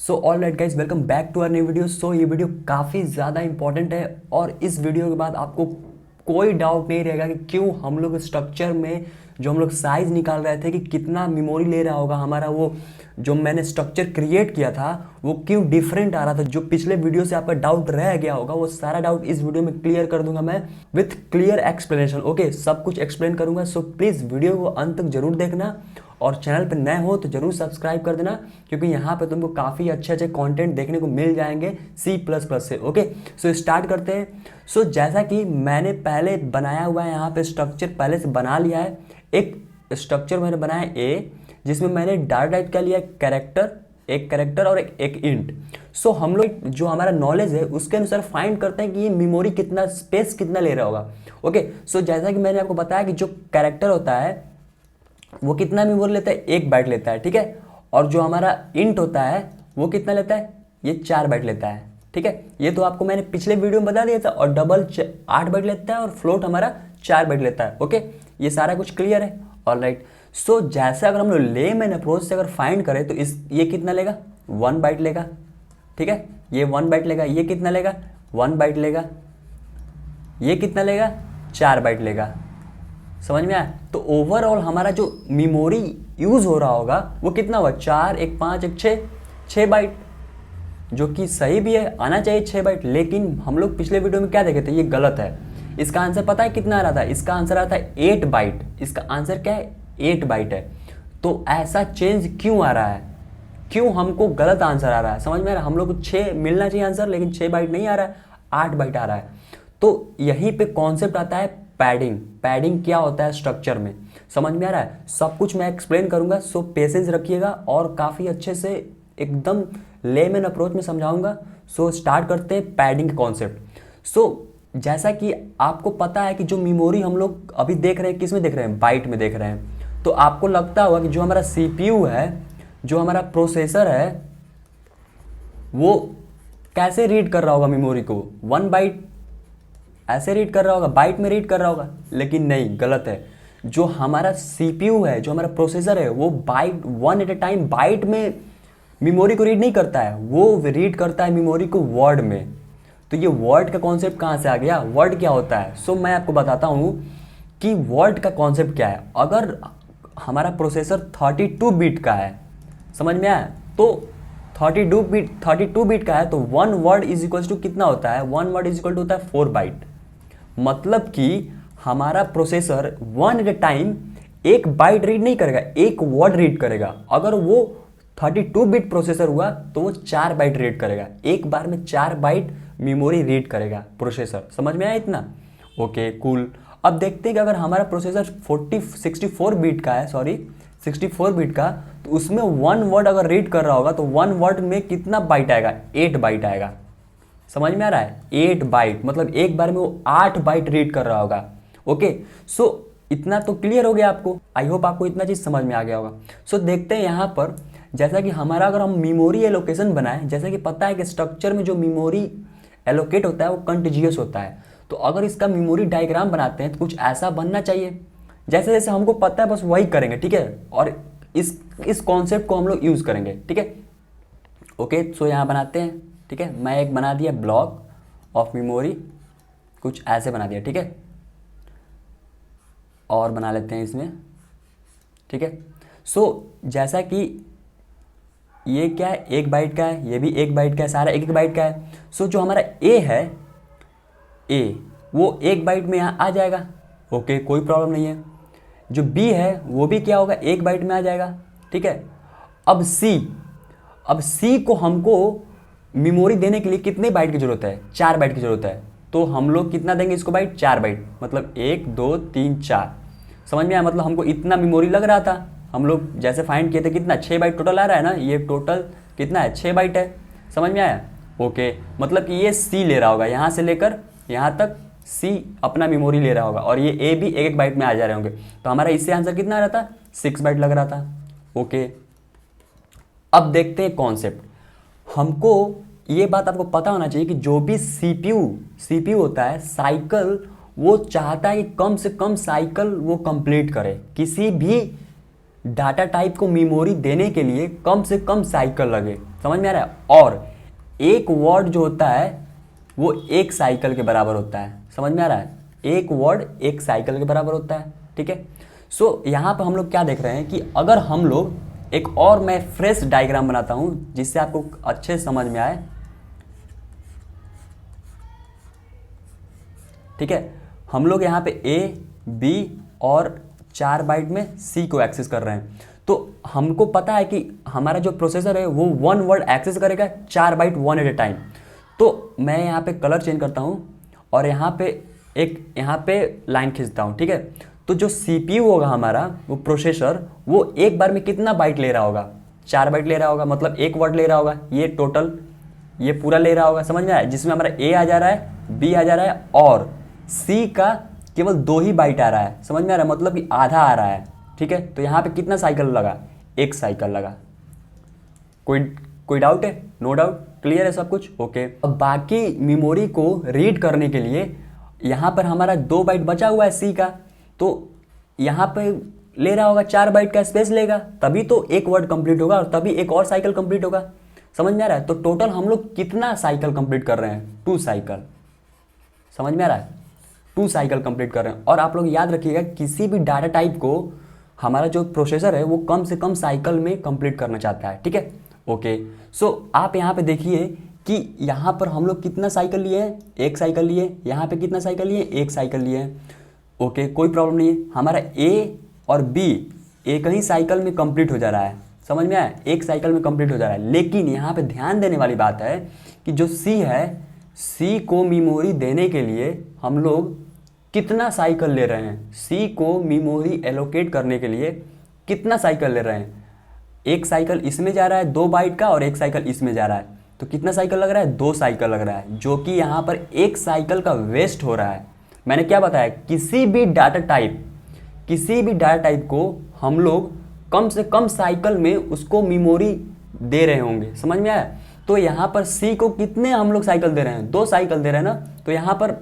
So all right guys, welcome back to our new video. So ये video काफ़ी ज़्यादा important है और इस वीडियो के बाद आपको कोई डाउट नहीं रहेगा कि क्यों हम लोग स्ट्रक्चर में जो हम लोग साइज निकाल रहे थे कि कितना मेमोरी ले रहा होगा हमारा, वो जो मैंने स्ट्रक्चर क्रिएट किया था वो क्यों डिफरेंट आ रहा था। जो पिछले वीडियो से आपका डाउट रह गया होगा वो सारा डाउट इस वीडियो में क्लियर कर दूंगा मैं विथ क्लियर एक्सप्लेनेशन। ओके, सब कुछ एक्सप्लेन करूंगा। सो प्लीज़ वीडियो को अंत तक जरूर देखना और चैनल पर नए हो तो जरूर सब्सक्राइब कर देना, क्योंकि यहाँ पे तुमको काफ़ी अच्छे अच्छे कंटेंट देखने को मिल जाएंगे C++ से। ओके, सो स्टार्ट करते हैं। सो जैसा कि मैंने पहले बनाया हुआ है, यहाँ पे स्ट्रक्चर पहले से बना लिया है। एक स्ट्रक्चर मैंने बनाया ए, जिसमें मैंने डाटा टाइप का लिया एक कैरेक्टर और एक इंट। सो हम लोग जो हमारा नॉलेज है उसके अनुसार फाइंड करते हैं कि ये मेमोरी कितना, स्पेस कितना ले रहा होगा। ओके, सो जैसा कि मैंने आपको बताया कि जो कैरेक्टर होता है वो कितना मेमोरी लेता है, 1 बाइट लेता है, ठीक है। और जो हमारा इंट होता है वो कितना लेता है, ये 4 बाइट लेता है, ठीक है। ये तो आपको मैंने पिछले वीडियो में बता दिया था। और डबल 8 बाइट लेता है और फ्लोट हमारा 4 बाइट लेता है। ओके, ये सारा कुछ क्लियर है। ऑलराइट, सो जैसे अगर हम लोग लेमैन अप्रोच से अगर फाइंड करें तो ये कितना लेगा, 1 बाइट लेगा, ठीक है। ये 1 बाइट लेगा। ये कितना लेगा, 1 बाइट लेगा। ये कितना लेगा, 4 बाइट लेगा। समझ में आया? तो ओवरऑल हमारा जो मेमोरी यूज हो रहा होगा वो कितना हुआ, 4 1 5 1 6 बाइट, जो कि सही भी है, आना चाहिए 6 बाइट। लेकिन हम लोग पिछले वीडियो में क्या देखे थे, ये गलत है। इसका आंसर पता है कितना आ रहा था? इसका आंसर आता है 8 बाइट। इसका आंसर क्या है, 8 बाइट है। तो ऐसा चेंज क्यों आ रहा है, क्यों हमको गलत आंसर आ रहा है? समझ में आ रहा है? हम लोग को 6 मिलना चाहिए आंसर, लेकिन 6 बाइट नहीं आ रहा है, 8 बाइट आ रहा है। तो यहीं पे कॉन्सेप्ट आता है पैडिंग। पैडिंग क्या होता है स्ट्रक्चर में, समझ में आ रहा है? सब कुछ मैं एक्सप्लेन करूंगा, सो पेशेंस रखिएगा और काफ़ी अच्छे से एकदम लेमैन अप्रोच में समझाऊंगा। सो स्टार्ट करते हैं पैडिंग कॉन्सेप्ट। सो जैसा कि आपको पता है कि जो मेमोरी हम लोग अभी देख रहे हैं, किस में देख रहे हैं, बाइट में देख रहे हैं। तो आपको लगता होगा कि जो हमारा CPU है, जो हमारा प्रोसेसर है, वो कैसे रीड कर रहा होगा मेमोरी को, 1 बाइट ऐसे रीड कर रहा होगा, बाइट में रीड कर रहा होगा। लेकिन नहीं, गलत है। जो हमारा CPU है, जो हमारा प्रोसेसर है, वो byte 1 at a time byte में मेमोरी को रीड नहीं करता है, वो रीड करता है मेमोरी को वर्ड में। तो ये वर्ड का कॉन्सेप्ट कहाँ से आ गया, वर्ड क्या होता है? सो मैं आपको बताता हूँ कि वर्ड का कॉन्सेप्ट क्या है। अगर हमारा प्रोसेसर 32 बिट का है, समझ में आया? तो 32 बिट का है तो 1 वर्ड इज इक्वल टू कितना होता है, 1 वर्ड इज इक्वल टू होता है 4 बाइट। मतलब कि हमारा processor 1 at a time 1 byte read नहीं करेगा, 1 वर्ड रीड करेगा। अगर वो 32 बिट प्रोसेसर हुआ तो वो 4 बाइट रीड करेगा। एक बार में 4 बाइट मेमोरी रीड करेगा प्रोसेसर। समझ में आया इतना? Okay, cool. अब देखते हैं कि अगर हमारा प्रोसेसर 64 बिट का है, 64 बिट का, तो उसमें 1 वर्ड अगर रीड कर रहा होगा तो 1 वर्ड में कितना बाइट आएगा, 8 बाइट आएगा। समझ में आ रहा है? 8 बाइट मतलब एक बार में वो 8 बाइट रीड कर रहा होगा। ओके, सो इतना तो क्लियर हो गया आपको। आई होप आपको इतना चीज समझ में आ गया होगा। सो देखते हैं यहाँ पर, जैसा कि हमारा अगर हम मेमोरी एलोकेशन बनाए, जैसा कि पता है कि स्ट्रक्चर में जो मेमोरी एलोकेट होता है वो कंटिजियस होता है। तो अगर इसका मेमोरी डायग्राम बनाते हैं तो कुछ ऐसा बनना चाहिए। जैसे जैसे हमको पता है बस वही करेंगे, ठीक है। और इस कॉन्सेप्ट को हम लोग यूज करेंगे, ठीक है। ओके, सो यहाँ बनाते हैं, ठीक है। मैं एक बना दिया ब्लॉक ऑफ मेमोरी, कुछ ऐसे बना दिया, ठीक है। और बना लेते हैं इसमें, ठीक है। सो जैसा कि ये क्या है, 1 बाइट का है, ये भी 1 बाइट का है, सारा 1 बाइट का है। सो जो हमारा ए है, ए वो 1 बाइट में यहाँ आ जाएगा। ओके, कोई प्रॉब्लम नहीं है। जो बी है वो भी क्या होगा, 1 बाइट में आ जाएगा, ठीक है। अब सी को हमको मेमोरी देने के लिए कितने बाइट की जरूरत है, 4 बाइट की जरूरत है। तो हम लोग कितना देंगे इसको बाइट, 4 बाइट, मतलब 1 2 3 4। समझ में आया? मतलब हमको इतना मेमोरी लग रहा था। हम लोग जैसे फाइंड किए थे कितना, 6 बाइट टोटल आ रहा है ना, ये टोटल कितना है, 6 बाइट है। समझ में आया? ओके, मतलब कि ये सी ले रहा होगा, यहाँ से लेकर यहाँ तक सी अपना मेमोरी ले रहा होगा, और ये ए भी 1 बाइट में आ जा रहे होंगे। तो हमारा इससे आंसर कितना आ रहा था, 6 बाइट लग रहा था। ओके, अब देखते हैं कॉन्सेप्ट। हमको ये बात आपको पता होना चाहिए कि जो भी सीपीयू होता है, साइकिल वो चाहता है कि कम से कम साइकिल वो कंप्लीट करे। किसी भी डाटा टाइप को मेमोरी देने के लिए कम से कम साइकिल लगे। समझ में आ रहा है? और एक वर्ड जो होता है वो एक साइकिल के बराबर होता है। समझ में आ रहा है? एक वर्ड एक साइकिल के बराबर होता है। ठीक है, सो यहाँ पर हम लोग क्या देख रहे हैं कि अगर हम लोग एक और मैं फ्रेश डायग्राम बनाता हूँ जिससे आपको अच्छे समझ में आए। ठीक है, हम लोग यहाँ पे ए बी और 4 बाइट में सी को एक्सेस कर रहे हैं। तो हमको पता है कि हमारा जो प्रोसेसर है वो 1 वर्ड एक्सेस करेगा 4 बाइट 1 एट ए टाइम। तो मैं यहाँ पे कलर चेंज करता हूँ और यहाँ पे लाइन खींचता हूँ। ठीक है, तो जो CPU होगा हमारा, वो प्रोसेसर, वो एक बार में कितना बाइट ले रहा होगा? 4 बाइट ले रहा होगा, मतलब 1 वर्ड ले रहा होगा। ये टोटल ये पूरा ले रहा होगा। समझ में आया? जिसमें हमारा ए आ जा रहा है, बी आ जा रहा है और सी का केवल 2 ही बाइट आ रहा है। समझ में आ रहा है? मतलब कि आधा आ रहा है। ठीक है, तो यहाँ पे कितना साइकिल लगा? 1 साइकिल लगा। कोई डाउट है? नो डाउट, क्लियर है सब कुछ? ओके। अब बाकी मेमोरी को रीड करने के लिए यहाँ पर हमारा 2 बाइट बचा हुआ है सी का, तो यहाँ पे ले रहा होगा 4 बाइट का स्पेस लेगा, तभी तो एक वर्ड कंप्लीट होगा और तभी एक और साइकिल कंप्लीट होगा। समझ में आ रहा है? तो टोटल हम लोग कितना साइकिल कंप्लीट कर रहे हैं? 2 साइकिल। समझ में आ रहा है? 2 साइकिल कंप्लीट कर रहे हैं। और आप लोग याद रखिएगा, किसी भी डाटा टाइप को हमारा जो प्रोसेसर है वो कम से कम साइकिल में कंप्लीट करना चाहता है। ठीक है, ओके। सो आप यहाँ पे देखिए कि यहाँ पर हम लोग कितना साइकिल लिए हैं? 1 साइकिल लिए। यहाँ पे कितना साइकिल लिए? 1 साइकिल लिए हैं। ओके, कोई प्रॉब्लम नहीं है। हमारा ए और बी एक ही साइकिल में कंप्लीट हो जा रहा है। समझ में आया? 1 साइकिल में कंप्लीट हो जा रहा है। लेकिन यहाँ पे ध्यान देने वाली बात है कि जो सी है, सी को मेमोरी देने के लिए हम लोग कितना साइकिल ले रहे हैं? सी को मेमोरी एलोकेट करने के लिए कितना साइकिल ले रहे हैं? 1 साइकिल इसमें जा रहा है 2 बाइट का और 1 साइकिल इसमें जा रहा है, तो कितना साइकिल लग रहा है? 2 साइकिल लग रहा है, जो कि यहाँ पर 1 साइकिल का वेस्ट हो रहा है। मैंने क्या बताया? किसी भी डाटा टाइप को हम लोग कम से कम साइकिल में उसको मेमोरी दे रहे होंगे। समझ में आया? तो यहाँ पर सी को कितने हम लोग साइकिल दे रहे हैं? 2 साइकिल दे रहे हैं ना। तो यहाँ पर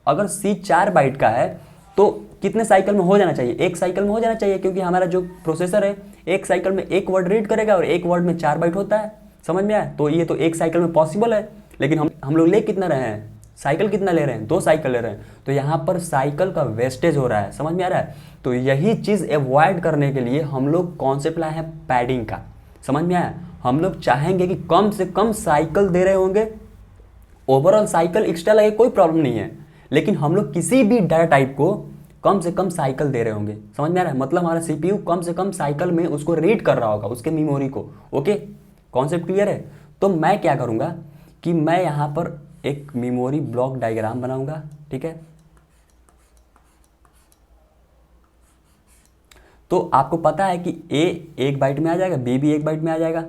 अगर सी 4 बाइट का है तो कितने साइकिल में हो जाना चाहिए? 1 साइकिल में हो जाना चाहिए, क्योंकि हमारा जो प्रोसेसर है 1 साइकिल में 1 वर्ड रीड करेगा और 1 वर्ड में 4 बाइट होता है। समझ में आया? तो ये तो 1 साइकिल में पॉसिबल है। लेकिन हम लोग ले कितना रहे हैं? साइकिल कितना ले रहे हैं? 2 साइकिल ले रहे हैं। तो यहाँ पर साइकिल का वेस्टेज हो रहा है। समझ में आ रहा है? तो यही चीज़ अवॉइड करने के लिए हम लोग कॉन्सेप्ट लाए हैं पैडिंग का। समझ में आया? हम लोग चाहेंगे कि कम से कम साइकिल दे रहे होंगे। ओवरऑल साइकिल एक्स्ट्रा लगे कोई प्रॉब्लम नहीं है, लेकिन हम लोग किसी भी डाटा टाइप को कम से कम साइकिल दे रहे होंगे। समझ में आ रहा है? मतलब हमारा CPU कम से कम साइकिल में उसको रीड कर रहा होगा, उसके मेमोरी को। ओके, कॉन्सेप्ट क्लियर है? तो मैं क्या करूँगा कि मैं यहाँ पर एक मेमोरी ब्लॉक डायग्राम बनाऊंगा। ठीक है, तो आपको पता है कि ए 1 बाइट में आ जाएगा, बी भी 1 बाइट में आ जाएगा।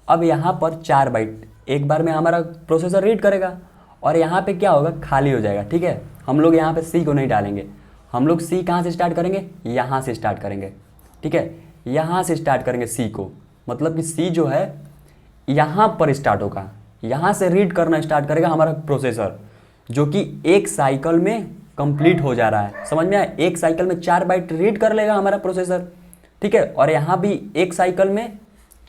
अब यहाँ पर 4 बाइट एक बार में हमारा प्रोसेसर रीड करेगा और यहाँ पे क्या होगा? खाली हो जाएगा। ठीक है, हम लोग यहाँ पे सी को नहीं डालेंगे। हम लोग सी कहाँ से स्टार्ट करेंगे? यहाँ से स्टार्ट करेंगे। ठीक है, यहाँ से स्टार्ट करेंगे सी को, मतलब कि सी जो है यहाँ पर स्टार्ट होगा, यहाँ से रीड करना स्टार्ट करेगा हमारा प्रोसेसर, जो कि 1 साइकिल में कंप्लीट हो जा रहा है। समझ में आया? 1 साइकिल में 4 बाइट रीड कर लेगा हमारा प्रोसेसर। ठीक है, और यहाँ भी 1 साइकिल में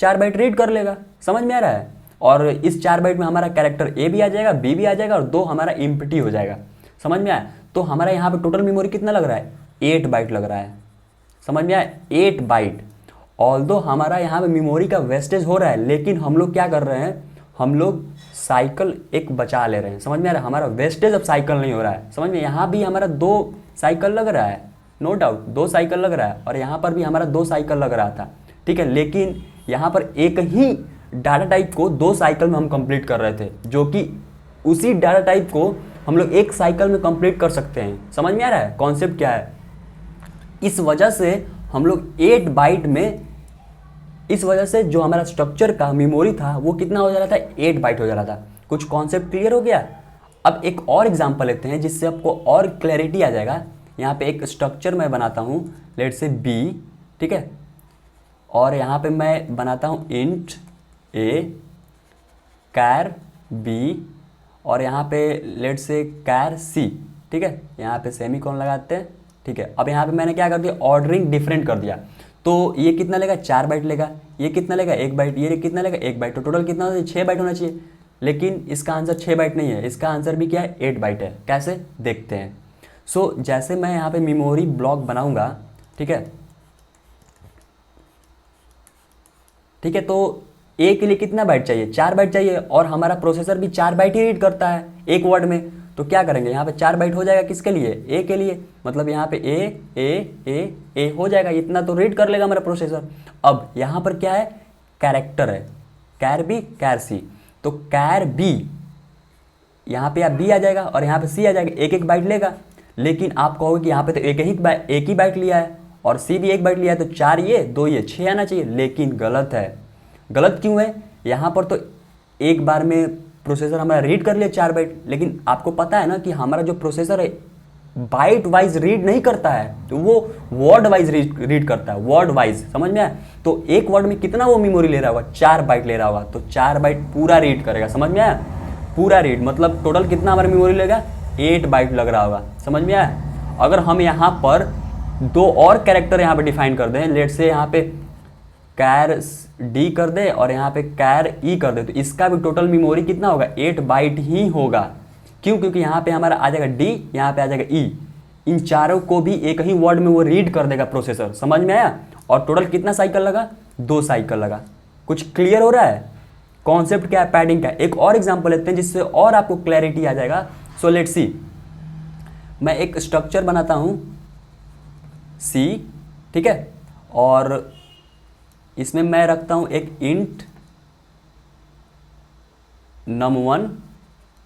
4 बाइट रीड कर लेगा। समझ में आ रहा है? और इस 4 बाइट में हमारा कैरेक्टर ए भी आ जाएगा, बी भी आ जाएगा और 2 हमारा एम्प्टी हो जाएगा। समझ में आया? तो हमारा यहाँ पे टोटल मेमोरी कितना लग रहा है? 8 बाइट लग रहा है। समझ में आया? 8 बाइट। ऑल्दो हमारा यहाँ पे मेमोरी का वेस्टेज हो रहा है, लेकिन हम लोग क्या कर रहे हैं? हम लोग साइकिल एक बचा ले रहे हैं। समझ में आ रहा है? हमारा वेस्टेज अब साइकिल नहीं हो रहा है। समझ में? यहाँ भी हमारा 2 साइकिल लग रहा है, नो डाउट 2 साइकिल लग रहा है, और यहाँ पर भी हमारा 2 साइकिल लग रहा था। ठीक है, लेकिन यहाँ पर एक ही डाटा टाइप को 2 साइकिल में हम कंप्लीट कर रहे थे, जो कि उसी डाटा टाइप को हम लोग 1 साइकिल में कंप्लीट कर सकते हैं। समझ में आ रहा है कॉन्सेप्ट क्या है? इस वजह से हम लोग 8 बाइट में, इस वजह से जो हमारा स्ट्रक्चर का मेमोरी था वो कितना हो जा रहा था? 8 बाइट हो जा रहा था। कुछ कॉन्सेप्ट क्लियर हो गया? अब एक और एग्जांपल लेते हैं जिससे आपको और क्लैरिटी आ जाएगा। यहाँ पे एक स्ट्रक्चर मैं बनाता हूँ, लेट से बी। ठीक है, और यहाँ पे मैं बनाता हूँ इंट ए कैर बी, और यहाँ पे लेट से कैर सी। ठीक है, यहाँ पे सेमीकोलन लगाते हैं। ठीक है, अब यहाँ पे मैंने क्या कर दिया? ऑर्डरिंग डिफरेंट कर दिया। तो ये कितना लेगा, 4 बाइट लेगा, ये कितना लेगा, 1 बाइट, ये कितना लेगा, 1 बाइट, तो टोटल कितना होना चाहिए, 6 बाइट होना चाहिए। लेकिन इसका आंसर 6 बाइट नहीं है, इसका आंसर भी क्या है, 8 बाइट है। कैसे देखते हैं। सो जैसे मैं यहाँ पे मेमोरी ब्लॉक बनाऊंगा, ठीक है, ठीक है, तो ए के लिए कितना बाइट चाहिए, 4 बाइट चाहिए, और हमारा प्रोसेसर भी 4 बाइट ही रीड करता है एक वर्ड में। तो क्या करेंगे, यहाँ पे 4 बाइट हो जाएगा किसके लिए, ए के लिए, मतलब यहाँ पे ए हो जाएगा, इतना तो रीड कर लेगा हमारा प्रोसेसर। अब यहाँ पर क्या है, कैरेक्टर है, कैर बी कैर सी, तो कैर बी यहाँ पे बी आ जाएगा और यहाँ पे सी आ जाएगा, एक एक बाइट लेगा। लेकिन आप कहोगे कि यहाँ पे तो एक ही बाइट लिया है और सी भी 1 बाइट लिया है, तो 4 ये 2 ये 6 आना चाहिए, लेकिन गलत है। गलत क्यों है, यहाँ पर तो एक बार में प्रोसेसर हमारा रीड कर लिया 4 बाइट, लेकिन आपको पता है ना कि हमारा जो प्रोसेसर है बाइट वाइज रीड नहीं करता है, तो वो वर्ड वाइज रीड करता है, वर्ड वाइज, समझ में आया। तो एक वर्ड में कितना वो मेमोरी ले रहा होगा, 4 बाइट ले रहा होगा, तो 4 बाइट पूरा रीड करेगा, समझ में आया, पूरा रीड, मतलब टोटल कितना हमारा मेमोरी लेगा, 8 बाइट लग रहा होगा, समझ में आया। अगर हम यहाँ पर 2 और कैरेक्टर यहाँ पे डिफाइन कर दें, लेट से यहाँ पे कैर डी कर दे और यहाँ पे कैर ई कर दे, तो इसका भी टोटल मेमोरी कितना होगा, 8 बाइट ही होगा। क्यों, क्योंकि यहाँ पे हमारा आ जाएगा डी, यहाँ पे आ जाएगा ई, इन चारों को भी एक ही वर्ड में वो रीड कर देगा प्रोसेसर, समझ में आया। और टोटल कितना साइकिल लगा, 2 साइकिल लगा। कुछ क्लियर हो रहा है, कॉन्सेप्ट क्या है, पैडिंग का। एक और एग्जाम्पल लेते हैं जिससे और आपको क्लैरिटी आ जाएगा। सो लेट्स सी, मैं एक स्ट्रक्चर बनाता हूँ सी, ठीक है, और इसमें मैं रखता हूं एक इंट num1,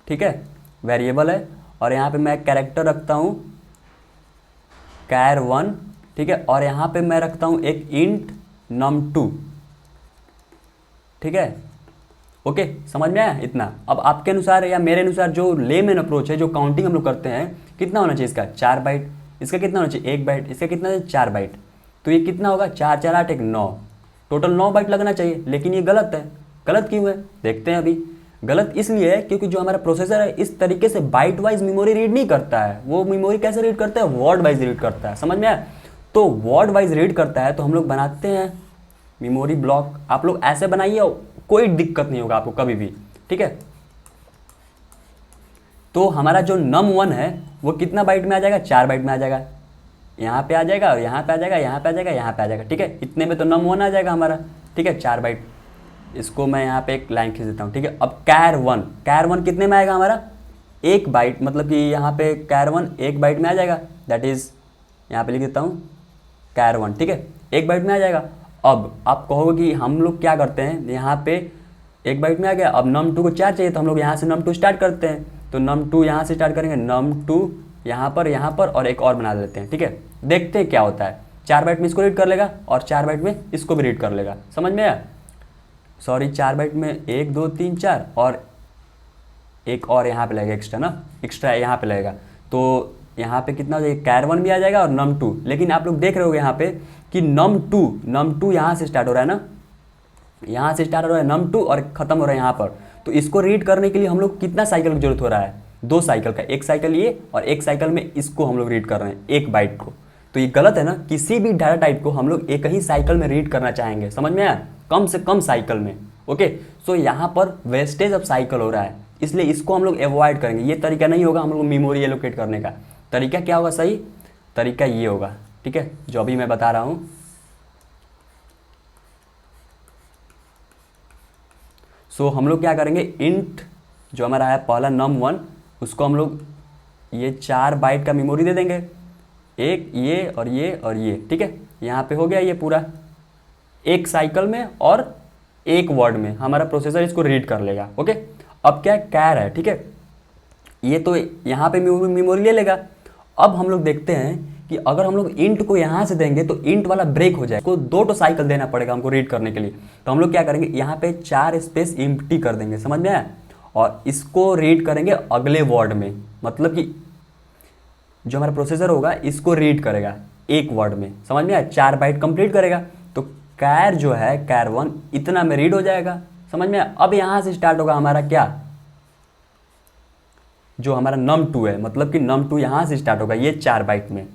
ठीक है, वेरिएबल है, और यहां पे मैं कैरेक्टर रखता हूं char1, ठीक है, और यहां पे मैं रखता हूं एक इंट num2, ठीक है, ओके, समझ में आया इतना। अब आपके अनुसार या मेरे अनुसार जो लेमैन अप्रोच है, जो काउंटिंग हम लोग करते हैं, कितना होना चाहिए इसका, 4 बाइट, इसका कितना होना चाहिए, 1 बाइट, इसका कितना है 4 बाइट, तो ये कितना होगा, 4 4 8 1 9, टोटल 9 बाइट लगना चाहिए। लेकिन ये गलत है। गलत क्यों है, देखते हैं अभी। गलत इसलिए है क्योंकि जो हमारा प्रोसेसर है इस तरीके से बाइट वाइज मेमोरी रीड नहीं करता है। वो मेमोरी कैसे रीड करता है, वर्ड वाइज रीड करता है, समझ में आया। तो वर्ड वाइज रीड करता है, तो हम लोग बनाते हैं मेमोरी ब्लॉक। आप लोग ऐसे बनाइए, कोई दिक्कत नहीं होगा आपको कभी भी, ठीक है। तो हमारा जो num1 है वो कितना बाइट में आ जाएगा, 4 बाइट में आ जाएगा, यहाँ पे आ जाएगा और यहाँ पे आ जाएगा, यहाँ पे आ जाएगा, यहाँ पे आ जाएगा, ठीक है। इतने में तो num1 आ जाएगा हमारा, ठीक है, 4 बाइट। इसको मैं यहाँ पे एक लाइन खींच देता हूँ, ठीक है। अब कैर1 कितने में आएगा हमारा, 1 बाइट, मतलब कि यहाँ पे कैर1 1 बाइट में आ जाएगा, दैट इज यहाँ पे लिख देता हूँ कैर1, ठीक है, 1 बाइट में आ जाएगा। अब आप कहोगे कि हम लोग क्या करते हैं, यहाँ पे 1 बाइट में आ गया, अब num2 को 4 चाहिए, तो हम लोग यहाँ से num2 स्टार्ट करते हैं। तो num2 यहाँ से स्टार्ट करेंगे, num2 यहाँ पर और एक और बना देते हैं, ठीक है। देखते हैं क्या होता है, 4 बाइट में इसको रीड कर लेगा और 4 बाइट में इसको भी रीड कर लेगा, समझ में आया। सॉरी, 4 बाइट में 1 2 3 4 और एक और यहाँ पे लगेगा एक्स्ट्रा ना, एक्स्ट्रा यहाँ पे लगेगा। तो यहाँ पे कितना हो जाएगा, कैर1 भी आ जाएगा और num2। लेकिन आप लोग देख रहे हो यहाँ पे कि num2 यहाँ से स्टार्ट हो रहा है ना, यहाँ से स्टार्ट हो रहा है num2 और ख़त्म हो रहा है यहाँ पर। तो इसको रीड करने के लिए हम लोग कितना साइकिल की जरूरत हो रहा है, 2 साइकिल का, एक साइकिल ये और एक साइकिल में इसको हम लोग रीड कर रहे हैं, 1 बाइट को। तो ये गलत है ना, किसी भी डाटा टाइप को हम लोग एक ही साइकिल में रीड करना चाहेंगे, समझ में आया, कम से कम साइकिल में, ओके। सो यहाँ पर वेस्टेज ऑफ साइकिल हो रहा है, इसलिए इसको हम लोग अवॉइड करेंगे। ये तरीका नहीं होगा हम लोग मेमोरी एलोकेट करने का। तरीका क्या होगा, सही तरीका ये होगा, ठीक है, जो अभी मैं बता रहा हूँ। सो हम लोग क्या करेंगे, इंट जो हमारा है पहला num1, उसको हम लोग ये 4 बाइट का मेमोरी दे देंगे, एक ये और ये और ये, ठीक है। यहाँ पे हो गया ये पूरा, एक साइकिल में और एक वर्ड में हमारा प्रोसेसर इसको रीड कर लेगा, ओके। अब क्या कैर है, ठीक है, ये तो यहाँ पे मेमोरी ले लेगा। अब हम लोग देखते हैं कि अगर हम लोग इंट को यहाँ से देंगे तो इंट वाला ब्रेक हो जाएगा, तो 2 साइकिल देना पड़ेगा हमको रीड करने के लिए। तो हम लोग क्या करेंगे, यहाँ पे 4 स्पेस एम्प्टी कर देंगे, समझ में आया, और इसको रीड करेंगे अगले वर्ड में, मतलब कि जो हमारा प्रोसेसर होगा इसको रीड करेगा एक वर्ड में, समझ में आया, 4 बाइट कंप्लीट करेगा। तो कैर जो है कैर1 इतना में रीड हो जाएगा, समझ में आया। अब यहाँ से स्टार्ट होगा हमारा क्या, जो हमारा num2 है, मतलब कि num2 यहाँ से स्टार्ट होगा ये 4 बाइट में।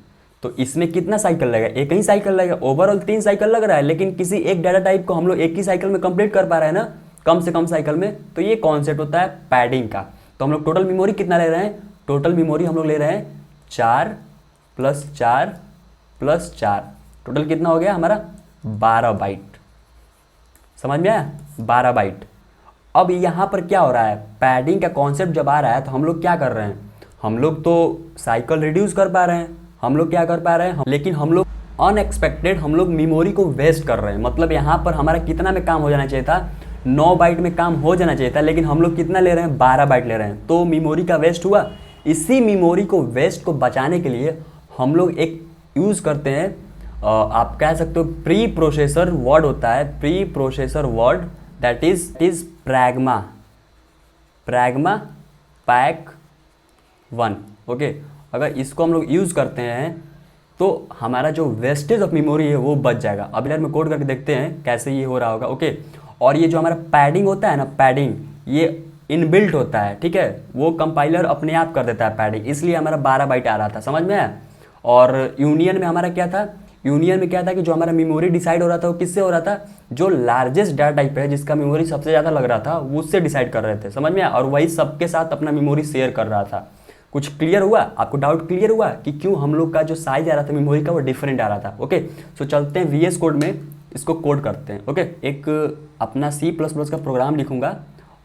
तो इसमें कितना साइकिल लगेगा, एक ही साइकिल लगेगा। ओवरऑल 3 साइकिल लग रहा है, लेकिन किसी एक डाटा टाइप को हम लोग एक ही साइकिल में कंप्लीट कर पा रहे हैं ना, कम से कम साइकिल में। तो ये कॉन्सेप्ट होता है पैडिंग का। तो हम लोग टोटल मेमोरी कितना ले रहे हैं, टोटल मेमोरी हम लोग ले रहे हैं 4 + 4 + 4, टोटल कितना हो गया हमारा 12 बाइट। समझ में आया, 12 बाइट। अब यहाँ पर क्या हो रहा है, पैडिंग का कॉन्सेप्ट जब आ रहा है तो हम लोग क्या कर रहे हैं, हम लोग तो साइकिल रिड्यूस कर पा रहे हैं, हम लोग क्या कर पा रहे हैं, लेकिन हम लोग अनएक्सपेक्टेड हम लोग मेमोरी को वेस्ट कर रहे हैं। मतलब यहाँ पर हमारा कितना में काम हो जाना चाहिए था, 9 बाइट में काम हो जाना चाहिए था, लेकिन हम लोग कितना ले रहे हैं, 12 बाइट ले रहे हैं। तो मेमोरी का वेस्ट हुआ। इसी मेमोरी को वेस्ट को बचाने के लिए हम लोग एक यूज़ करते हैं, आप कह सकते हो प्री प्रोसेसर वर्ड होता है, pre processor word, that is pragma, pragma pack 1। Okay, अगर इसको हम लोग यूज़ करते हैं तो हमारा जो वेस्टेज ऑफ मेमोरी है वो बच जाएगा। अब इधर में कोड करके देखते हैं कैसे ये हो रहा होगा। ओके, और ये जो हमारा पैडिंग होता है ना, पैडिंग ये इनबिल्ट होता है, ठीक है, वो कंपाइलर अपने आप कर देता है पैडिंग, इसलिए हमारा 12 बाइट आ रहा था। समझ में आया। और यूनियन में हमारा क्या था, यूनियन में क्या था कि जो हमारा मेमोरी डिसाइड हो रहा था वो किससे हो रहा था, जो लार्जेस्ट डाटा टाइप है जिसका मेमोरी सबसे ज़्यादा लग रहा था वो उससे डिसाइड कर रहे थे। समझ में आया। और वही सबके साथ अपना मेमोरी शेयर कर रहा था। कुछ क्लियर हुआ आपको, डाउट क्लियर हुआ कि क्यों हम लोग का जो साइज आ रहा था मेमोरी का वो डिफरेंट आ रहा था। ओके, सो चलते हैं VS कोड में, इसको कोड करते हैं। ओके, एक अपना C++ का प्रोग्राम लिखूंगा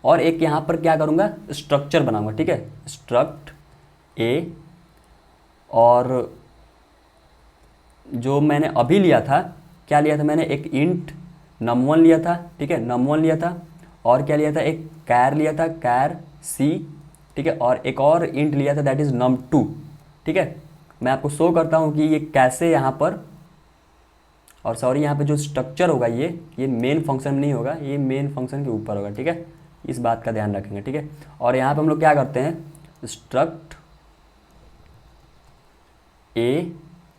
और एक यहाँ पर क्या करूँगा, स्ट्रक्चर बनाऊंगा। ठीक है, स्ट्रक्ट A, और जो मैंने अभी लिया था, क्या लिया था मैंने, एक इंट num1 लिया था। ठीक है, num1 लिया था, और क्या लिया था, एक कैर लिया था, कैर C। ठीक है, और एक और इंट लिया था दैट इज़ num2। ठीक है, मैं आपको शो करता हूँ कि ये कैसे यहाँ पर, और सॉरी यहाँ पे जो स्ट्रक्चर होगा ये मेन फंक्शन में नहीं होगा, ये मेन फंक्शन के ऊपर होगा। ठीक है, इस बात का ध्यान रखेंगे। ठीक है, और यहाँ पे हम लोग क्या करते हैं, स्ट्रक्ट A,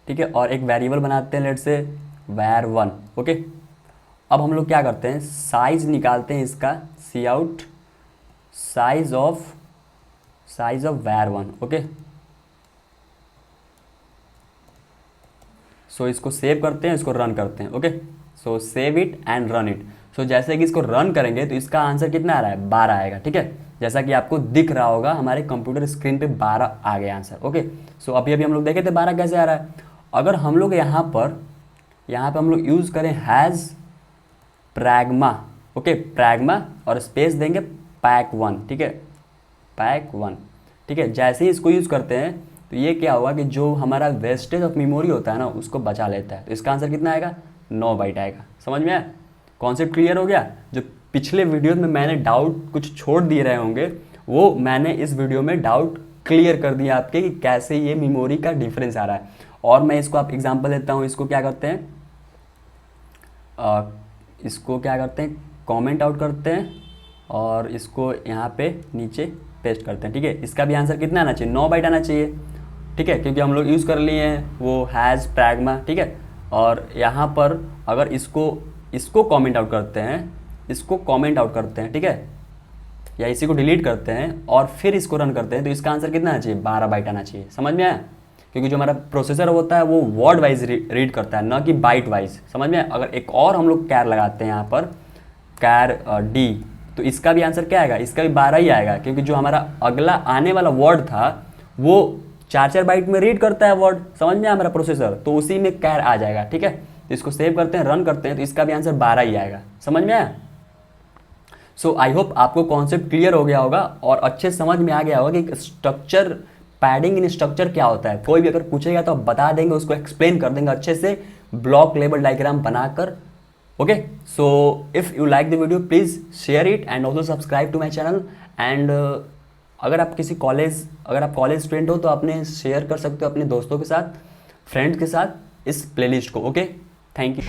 ठीक है, और एक वेरिएबल बनाते हैं, लेट से var1। ओके, अब हम लोग क्या करते हैं, साइज निकालते हैं इसका, cout size of var1। Okay, so इसको सेव करते हैं, इसको रन करते हैं। Okay, so save it and run it. So जैसे कि इसको रन करेंगे तो इसका आंसर कितना आ रहा है, 12 आएगा। ठीक है, जैसा कि आपको दिख रहा होगा हमारे कंप्यूटर स्क्रीन पे 12 आ गया आंसर। ओके, सो अभी हम लोग देखे थे 12 कैसे आ रहा है। अगर हम लोग यहाँ पे हम लोग यूज़ करें हैज़ प्रैग्मा। ओके, प्रैग्मा और स्पेस देंगे पैक1। ठीक है, पैक1। ठीक है, जैसे ही इसको यूज़ करते हैं तो ये क्या होगा कि जो हमारा वेस्टेज ऑफ मेमोरी होता है ना उसको बचा लेता है। तो इसका आंसर कितना आएगा, 9 बाइट आएगा। समझ में आया, कॉन्सेप्ट क्लियर हो गया। जो पिछले वीडियो में मैंने डाउट कुछ छोड़ दिए रहे होंगे वो मैंने इस वीडियो में डाउट क्लियर कर दिया आपके कि कैसे ये मेमोरी का डिफरेंस आ रहा है। और मैं इसको आप एग्जांपल देता हूँ, इसको क्या करते हैं, कमेंट आउट करते हैं और इसको यहाँ पे नीचे पेस्ट करते हैं। ठीक है, इसका भी आंसर कितना आना चाहिए, 9 बाइट आना चाहिए। ठीक है, क्योंकि हम लोग यूज़ कर लिए हैं वो हैज़ प्रैग्मा। ठीक है, और यहाँ पर अगर इसको कमेंट आउट करते हैं, ठीक है, या इसी को डिलीट करते हैं और फिर इसको रन करते हैं तो इसका आंसर कितना आना चाहिए, 12 बाइट आना चाहिए। समझ में आया, क्योंकि जो हमारा प्रोसेसर होता है वो वर्ड वाइज रीड करता है, ना कि बाइट वाइज। समझ में आया। अगर एक और हम लोग कैर लगाते हैं यहाँ पर, कैर D, तो इसका भी आंसर क्या आएगा, इसका भी 12 ही आएगा, क्योंकि जो हमारा अगला आने वाला वर्ड था वो 4 बाइट में रीड करता है वर्ड। समझ में आया हमारा प्रोसेसर, तो उसी में कैर आ जाएगा। ठीक है, तो इसको सेव करते हैं, रन करते हैं, तो इसका भी आंसर 12 ही आएगा। समझ में आया। सो आई होप आपको कॉन्सेप्ट क्लियर हो गया होगा और अच्छे समझ में आ गया होगा कि स्ट्रक्चर, पैडिंग इन स्ट्रक्चर क्या होता है। कोई भी अगर पूछेगा तो बता देंगे, उसको एक्सप्लेन कर देंगे अच्छे से, ब्लॉक लेवल डायग्राम बनाकर। Okay, so if you like the video please share it and also subscribe to my channel. And अगर आप कॉलेज स्टूडेंट हो तो आपने शेयर कर सकते हो अपने दोस्तों के साथ, फ्रेंड्स के साथ इस प्लेलिस्ट को। Okay, thank you.